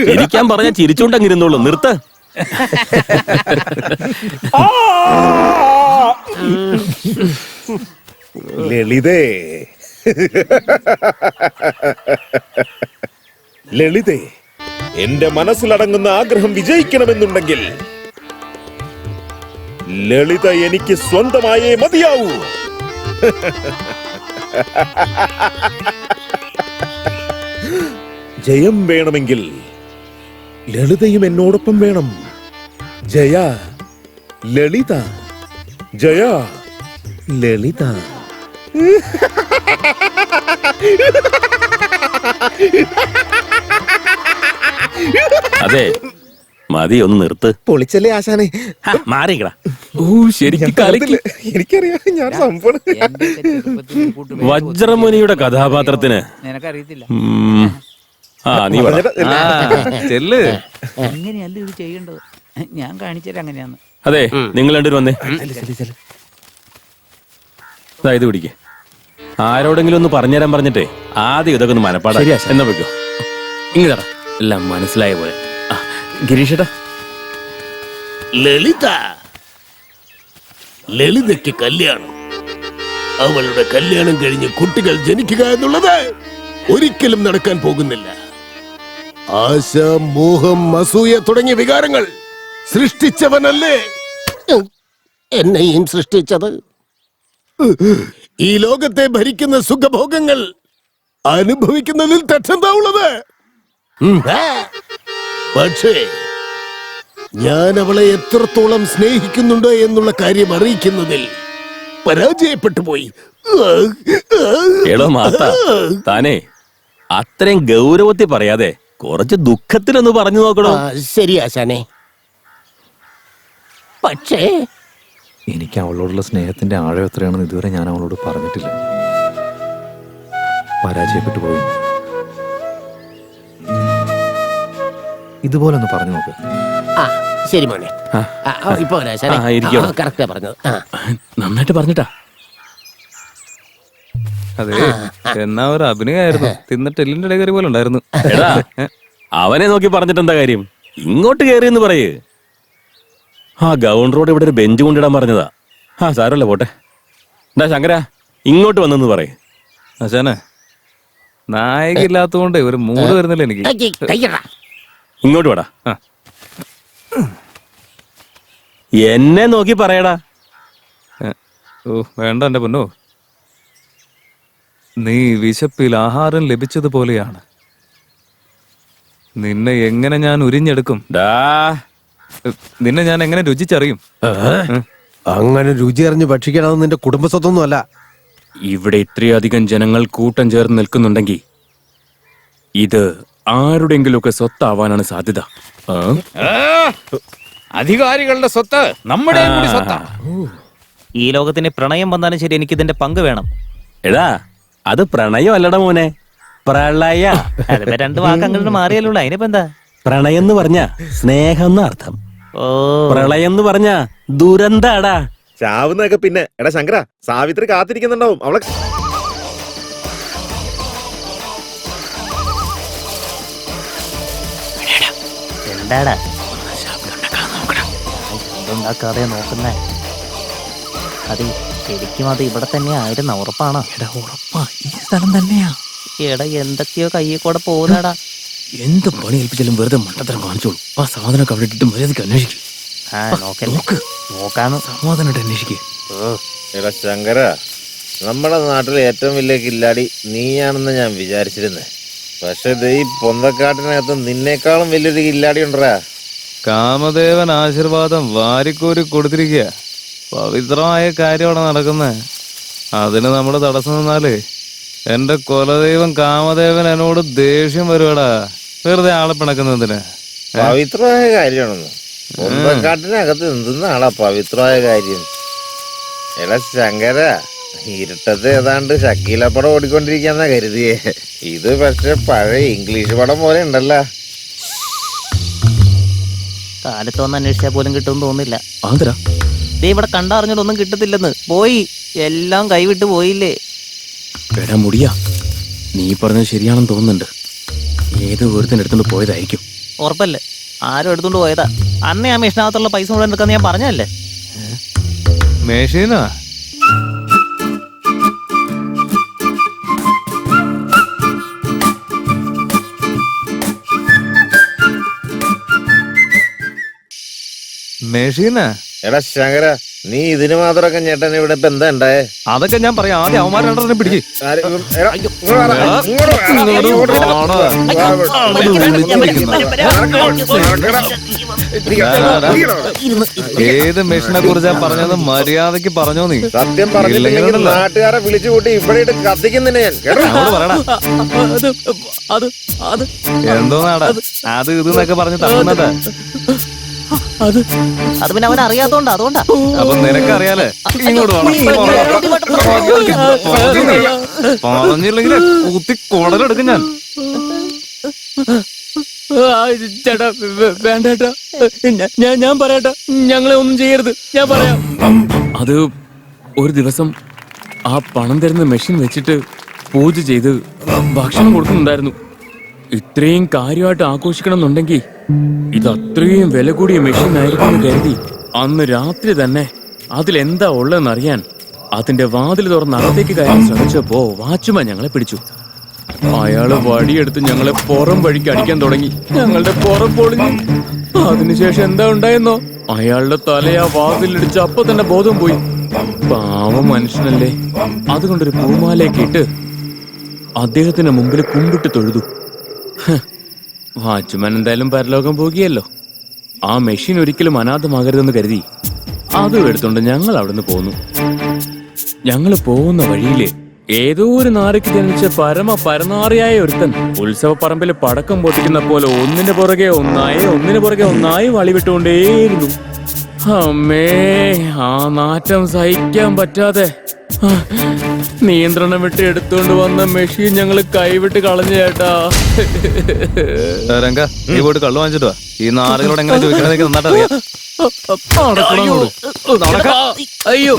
ചിരിക്കാൻ പറഞ്ഞാൽ ചിരിച്ചോണ്ടങ്ങിരുന്നോളൂ. നിർത്ത്. ലളിതേ, ലളിതേ, എന്റെ മനസ്സിലടങ്ങുന്ന ആഗ്രഹം വിജയിക്കണമെന്നുണ്ടെങ്കിൽ ലളിത എനിക്ക് സ്വന്തമായേ മതിയാവൂ. ജയം വേണമെങ്കിൽ ലളിതയും എന്നോടൊപ്പം വേണം. ജയ ലളിത, ജയ ലളിത. അതെ, മതി, ഒന്ന് നിർത്ത്. പൊളിച്ചല്ലേ ആശാനെ? മാറിക്കടാ. ശരിക്കും എനിക്കറിയാം, ഞാൻ സംഭവം. വജ്രമുനിയുടെ കഥാപാത്രത്തിന് നിനക്കറിയത്തില്ല. നീ ചെല്ല്. എങ്ങനെയല്ല ഇത് ചെയ്യേണ്ടത്, ഞാൻ കാണിച്ചത് അങ്ങനെയാന്ന്. അതെ, നിങ്ങൾ രണ്ടുപേരും വന്നേ. ഇത് പിടിക്കേ. ആരോടെങ്കിലും ഒന്ന് പറഞ്ഞുതരാൻ പറഞ്ഞിട്ടേ ആദ്യം ഇതൊക്കെ ഒന്ന് മനപ്പാടാ. എന്നാ വെക്കോ, ഇങ്ങടാ. എല്ലാം മനസ്സിലായ പോലെ. ഗിരീഷേട്ടാ, ലളിത, ലളിതയ്ക്ക് കല്യാണം, അവളുടെ കല്യാണം കഴിഞ്ഞ് കുട്ടികൾ ജനിക്കുക എന്നുള്ളത് ഒരിക്കലും നടക്കാൻ പോകുന്നില്ല. ആശ, മോഹം, അസൂയ തുടങ്ങിയ വികാരങ്ങൾ സൃഷ്ടിച്ചവനല്ലേ എന്നെയും സൃഷ്ടിച്ചത്. ഈ ലോകത്തെ ഭരിക്കുന്ന സുഖഭോഗങ്ങൾ അനുഭവിക്കുന്നതിൽ തെറ്റെന്താ ഉള്ളത്? പക്ഷേ ഞാൻ അവളെ എത്രത്തോളം സ്നേഹിക്കുന്നുണ്ട് എന്നുള്ള കാര്യം അറിയിക്കുന്നതിൽ പരാജയപ്പെട്ടു പോയി. എടോ മാത്ത, താനേ അത്രയും ഗൗരവത്തിൽ പറയാതെ കുറച്ച് ദുഃഖത്തിലൊന്ന് പറഞ്ഞു നോക്കണോ? ശരി ആശാനെ, പക്ഷേ എനിക്ക് അവളോടുള്ള സ്നേഹത്തിന്റെ ആഴം എത്രയാണെന്ന് ഇതുവരെ ഞാൻ അവളോട് പറഞ്ഞിട്ടില്ല. പരാജയപ്പെട്ടു പോയി. ഇതുപോലെ ഒന്ന് പറഞ്ഞു നോക്ക്. ശരി മോനെ, ഇപ്പൊ കറക്റ്റാ പറഞ്ഞത്. നന്നായിട്ട് പറഞ്ഞിട്ടാ. അതെ, എന്നാ ഒരു അഭിനയമായിരുന്നു. തിന്നിട്ട് എല്ലിന്റെ ഇടകറി പോലെ ഉണ്ടായിരുന്നു. അവനെ നോക്കി പറഞ്ഞിട്ട് എന്താ കാര്യം? ഇങ്ങോട്ട് കയറിയെന്ന് പറയേ. ഗൗണ്ടറോട് ഇവിടെ ഒരു ബെഞ്ച് കൊണ്ടിടാൻ പറഞ്ഞതാ. സാരമല്ല, പോട്ടെ. എന്താ ശങ്കര, ഇങ്ങോട്ട് വന്നെന്ന് പറയേ. ആശാനെ, നായകില്ലാത്തതുകൊണ്ട് ഒരു മൂഡ് വരുന്നില്ല എനിക്ക്. ഇങ്ങോട്ട് വേടാ. എന്നെ നോക്കി പറയടാ. വേണ്ട എന്റെ പൊന്നോ, നീ വിശപ്പിൽ ആഹാരം ലഭിച്ചതുപോലെയാണ്. നിന്നെ എങ്ങനെ ഞാൻ ഉരിഞ്ഞെടുക്കും? നിന്നെ ഞാൻ എങ്ങനെ രുചിച്ചറിയും? അങ്ങനെ രുചി അറിഞ്ഞ് ഭക്ഷിക്കണമെന്ന് നിന്റെ കുടുംബസ്വത്തൊന്നും അല്ല. ഇവിടെ ഇത്രയധികം ജനങ്ങൾ കൂട്ടം ചേർന്ന് നിൽക്കുന്നുണ്ടെങ്കിൽ ഇത് ആരുടെങ്കിലുമൊക്കെ സ്വത്താവാനാണ് സാധ്യത. അധികാരികളുടെ സ്വത്ത് നമ്മുടെ കൂടി സ്വത്താണ്. ഈ ലോകത്തിന് പ്രണയം വന്നാലും ശരി, എനിക്ക് ഇതിന്റെ പങ്ക് വേണം. എടാ, അത് പ്രണയം അല്ലട മോനെ, പ്രളയ. അതിപ്പോ രണ്ട് വാക്ക് അങ്ങോട്ട് മാറിയല്ലോ. അതിനിപ്പോ എന്താ? പ്രണയം എന്ന് പറഞ്ഞ സ്നേഹം എന്നർത്ഥം. പ്രളയം എന്ന് പറഞ്ഞ ദുരന്താടാ. ചാവുന്നൊക്കെ പിന്നെ. എടാ ശങ്കര, സാവിത്രി കാത്തിരിക്കുന്നുണ്ടാവും അവളെ. എന്താടാ ഉണ്ടാക്കാതെ നോക്കുന്നേ? അതെ, ശരിക്കും അത് ഇവിടെ തന്നെ ആയിരുന്നു. ഉറപ്പാണോ? ഉറപ്പാ, ഈ സ്ഥലം തന്നെയാ. എടാ, എന്തൊക്കെയോ കയ്യിൽ കൂടെ പോകുന്നടാ. എന്ത് പണി ഏൽപ്പിച്ചാലും വെറുതെ മണ്ടത്തരം കാണിച്ചോളൂ. ആ സാധനമൊക്കെ അവിടെ ഇട്ടിട്ട് മര്യാദക്ക് അന്വേഷിക്കും. നോക്കാന്ന് സമാധാനമായിട്ട് അന്വേഷിക്കേ. എടാ ശങ്കര, നമ്മുടെ നാട്ടിലെ ഏറ്റവും വലിയ കില്ലാടി നീയാണെന്ന് ഞാൻ വിചാരിച്ചിരുന്നേ. പക്ഷെ ഈ പൊന്തക്കാട്ടിനകത്ത് നിന്നേക്കാളും വലിയൊരു കില്ലാടി ഉണ്ടറാ. കാമദേവൻ ആശീർവാദം വാരിക്കോരി കൊടുത്തിരിക്കുക. പവിത്രമായ കാര്യമാണ് നടക്കുന്നത്. അതിന് നമ്മൾ തടസ്സം നിന്നാലേ എന്റെ കുലദൈവം കാമദേവൻ എന്നോട് ദേഷ്യം വരുവാടാ. വെറുതെ ആളെ പിണക്കുന്നതിന്. പവിത്രമായ കാര്യമാണെന്ന് പൊന്തക്കാട്ടിനകത്ത് എന്തെന്നാളാ പവിത്രമായ കാര്യം? എടാ ശങ്കര, ഇരുട്ടത്ത് ഏതാണ്ട് ഷക്കീല പടം ഓടിക്കൊണ്ടിരിക്കാന്നാ കരുതിയേ. ഇത് പക്ഷെ പഴയ ഇംഗ്ലീഷ് പടം പോലെ ഉണ്ടല്ലോ. കാലത്ത് വന്ന് അന്വേഷിച്ചാൽ പോലും കിട്ടുമെന്ന് തോന്നുന്നില്ല. ആന്തരാ ദേ ഇവിടെ കണ്ടറിഞ്ഞിട്ടൊന്നും കിട്ടത്തില്ലെന്ന്. പോയി, എല്ലാം കൈവിട്ട് പോയില്ലേ. എടാ മുടിയാ, നീ പറഞ്ഞത് ശരിയാണെന്ന് തോന്നുന്നുണ്ട്. ഏത് ഒരുത്തിന് എടുത്തോണ്ട് പോയതായിരിക്കും. ഉറപ്പല്ലേ? ആരും എടുത്തോണ്ട് പോയതാ. അന്നേ ആ മെഷീനകത്തുള്ള പൈസ മുഴുവൻ എടുക്കാന്ന് ഞാൻ പറഞ്ഞല്ലേ. മേഷീനാ? മേഷീനാ? എടാ ശങ്കര, നീ ഇതിന് മാത്രമൊക്കെ ഞെട്ടൻ ഇവിടെ ഇപ്പൊ എന്താ ഉണ്ടായേ? അതൊക്കെ ഞാൻ പറയാം. ആദ്യം അവന്മാർ രണ്ടെണ്ണം പിടിക്ക്. ആര്? എടാ, ഇങ്ങോട്ട് വാടാ, ഇങ്ങോട്ട് വാടാ, ഇങ്ങോട്ട് വാ. ഏത് മെഷീനെ കുറിച്ചാ പറഞ്ഞത് മര്യാദക്ക് പറഞ്ഞോ നീ. സത്യം പറഞ്ഞില്ലെങ്കിൽ നാട്ടുകാരെ വിളിച്ചു കൂട്ടി ഇവിടെ ഇട്ട് കത്തിക്കുന്നില്ല ഞാൻ. കേട്ടോ? അങ്ങോട്ട് പറയടാ. എന്തോ നാടാ അത് ഇത് എന്നൊക്കെ പറഞ്ഞ് തട്ടുന്നത്. അത് പിന്നെ അവൻ അറിയാത്തോണ്ടാ, അതുകൊണ്ടാ. അപ്പൊ നിനക്കറിയാലേ. ഇങ്ങോട്ട് പറഞ്ഞില്ലെങ്കിൽ കുത്തി കുടലെടുക്കും ഞാൻ. ചേട്ടാ വേണ്ടേട്ടാ, ഞാൻ പറയട്ടെ, ഞങ്ങളെ ഒന്നും ചെയ്യരുത്, ഞാൻ പറയാം. അത് ഒരു ദിവസം ആ പണം തരുന്ന മെഷീൻ വെച്ചിട്ട് പൂജ ചെയ്ത് ഭക്ഷണം കൊടുക്കുന്നുണ്ടായിരുന്നു. ഇത്രയും കാര്യമായിട്ട് ആഘോഷിക്കണം എന്നുണ്ടെങ്കിൽ ഇത് അത്രയും വില കൂടിയ മെഷീൻ ആയിരിക്കും കരുതി അന്ന് രാത്രി തന്നെ അതിലെന്താ ഉള്ളതെന്നറിയാൻ അതിന്റെ വാതിൽ തുറന്ന് അകത്തേക്ക് കയറാൻ ശ്രമിച്ചപ്പോ വാച്ച്മാൻ ഞങ്ങളെ പിടിച്ചു. അയാള് വടിയെടുത്ത് ഞങ്ങളെ പുറം വഴിക്ക് അടിക്കാൻ തുടങ്ങി. ഞങ്ങളുടെ പുറം പൊളിഞ്ഞു. അതിനുശേഷം എന്താ ഉണ്ടായെന്നോ, അയാളുടെ തല ആ വാതിലിടിച്ച് അപ്പൊ തന്നെ ബോധം പോയി. പാവം മനുഷ്യനല്ലേ. അതുകൊണ്ടൊരു പൂമാലയൊക്കെ ഇട്ട് അദ്ദേഹത്തിന് മുമ്പിൽ കുമ്പിട്ട് തൊഴുതു. വാച്ച്മാൻ എന്തായാലും പരലോകം പോകിയല്ലോ. ആ മെഷീൻ ഒരിക്കലും അനാഥമാകരുതെന്ന് കരുതി അതും എടുത്തോണ്ട് ഞങ്ങൾ അവിടുന്ന് പോന്നു. ഞങ്ങൾ പോകുന്ന വഴിയില് ഏതോ ഒരു നാരയ്ക്ക് ജനിച്ച പരനാറിയായ ഒരുത്തൻ ഉത്സവപ്പറമ്പിൽ പടക്കം പൊട്ടിക്കുന്ന പോലെ ഒന്നിന് പുറകെ ഒന്നായി വളിവിട്ടുകൊണ്ടേയിരുന്നു. അമ്മേ, ആ നാറ്റം സഹിക്കാൻ പറ്റാതെ നിയന്ത്രണം വിട്ട് എടുത്തുകൊണ്ട് വന്ന മെഷീൻ ഞങ്ങള് കൈവിട്ട് കളഞ്ഞു ചേട്ടാ. രംഗ, നീ പോയിട്ട് കള്ളു വാങ്ങിച്ചിട്ട് വാ. ഈ നാടുകളോട് എങ്ങനെ ചോദിക്കണമെന്നൊക്കെ നന്നായിട്ട് അറിയാം. അയ്യോ